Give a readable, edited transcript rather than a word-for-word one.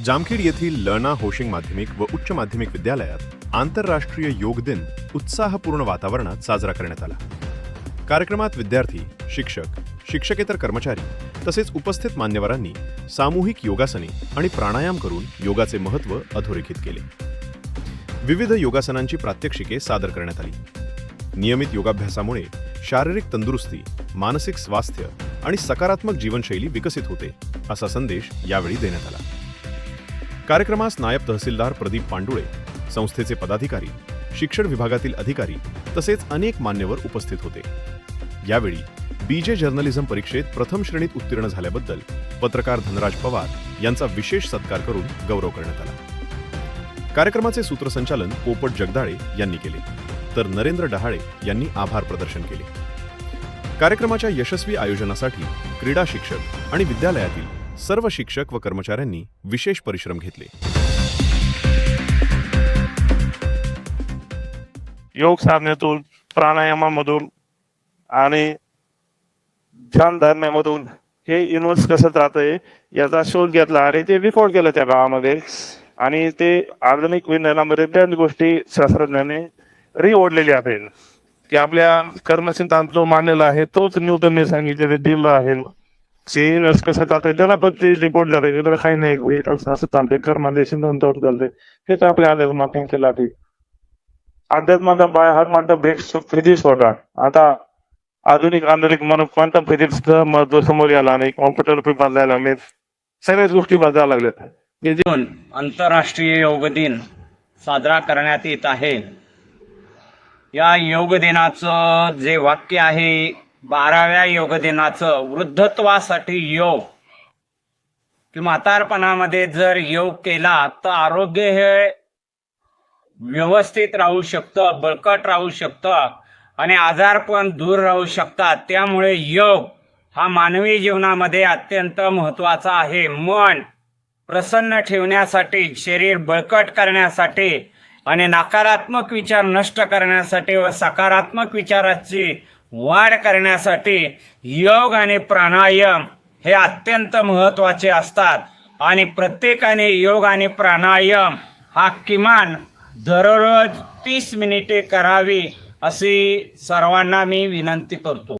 जामखेड येथील लर्ना होशिंग माध्यमिक व उच्च माध्यमिक विद्यालयात आंतरराष्ट्रीय योग दिन उत्साहपूर्ण वातावरणात साजरा करण्यात आला। कार्यक्रमात विद्यार्थी, शिक्षक, शिक्षकेतर कर्मचारी तसेच उपस्थित मान्यवरांनी सामूहिक योगासने आणि प्राणायाम करून योगाचे महत्त्व अधोरेखित केले। विविध योगासनांची प्रात्यक्षिके सादर करण्यात आली। नियमित योगाभ्यासामुळे शारीरिक तंदुरुस्ती, मानसिक स्वास्थ्य आणि सकारात्मक जीवनशैली विकसित होते, असा संदेश यावेळी देण्यात आला। कार्यक्रमास नायब तहसीलदार प्रदीप पांडुळे, संस्थेचे पदाधिकारी, शिक्षण विभागातील अधिकारी तसेच अनेक मान्यवर उपस्थित होते। यावेळी बीजे जर्नलिझम परीक्षेत प्रथम श्रेणीत उत्तीर्ण झाल्याबद्दल पत्रकार धनराज पवार यांचा विशेष सत्कार करून गौरव करण्यात आला। कार्यक्रमाचे सूत्रसंचालन पोपट जगदाळे यांनी केले, तर नरेंद्र डहाळे यांनी आभार प्रदर्शन केले। कार्यक्रमाच्या यशस्वी आयोजनासाठी क्रीडा शिक्षक आणि विद्यालयातील सर्व शिक्षक व कर्मचाऱ्यांनी विशेष परिश्रम घेतले। योग साधनेतून, प्राणायामामधून आणि ध्यान धारणेमधून हे इन्व्हेस्ट कसं जातंय याचा शोध घेतला आणि ते रेकॉर्ड केलं त्या गावामध्ये। आणि ते आधुनिक विज्ञानामध्ये त्या गोष्टी शास्त्रज्ञाने ओढलेल्या आहेत की आपल्या कर्मसिद्धांत जो मानलेला आहे तोच न्यूटनने सांगितलेले दिलं आहे। कसं चालतंय त्याला पण ते रिपोर्ट झाले, त्याला काही नाही असं चालतंय, कर्माने सिद्धांतावर चालतंय, हेच आपल्या अध्यात्माचे लाटे। अध्यात्माचा पाय हात मानता बेस्ट फिजिक्स होता, आता आधुनिक म्हणून क्वांटम फिजिक्सचं महत्व समोर यायला आणि कॉम्प्युटर पण बदलायला लागले, सगळ्याच गोष्टी बदलायला लागल्यात। आंतरराष्ट्रीय योग दिन साजरा करण्यात येत आहे। या योग दिनाचं जे वाक्य आहे, 12व्या योग दिनाचं, वृद्धत्वासाठी योग की म्हातारपणामध्ये जर योग केला तर आरोग्य हे व्यवस्थित राहू शकतं, बळकट राहू शकतं आणि आजार पण दूर राहू शकतात। त्यामुळे योग हा मानवी जीवनामध्ये अत्यंत महत्त्वाचा आहे। मन प्रसन्न ठेवण्यासाठी, शरीर बळकट करण्यासाठी आणि नकारात्मक विचार नष्ट करण्यासाठी व सकारात्मक विचाराची वाढ करण्यासाठी योग आणि प्राणायाम हे अत्यंत महत्त्वाचे असतात। आणि प्रत्येकाने योग आणि प्राणायाम हा किमान दररोज 30 मिनिटे करावी अशी सर्वांना मी विनंती करतो।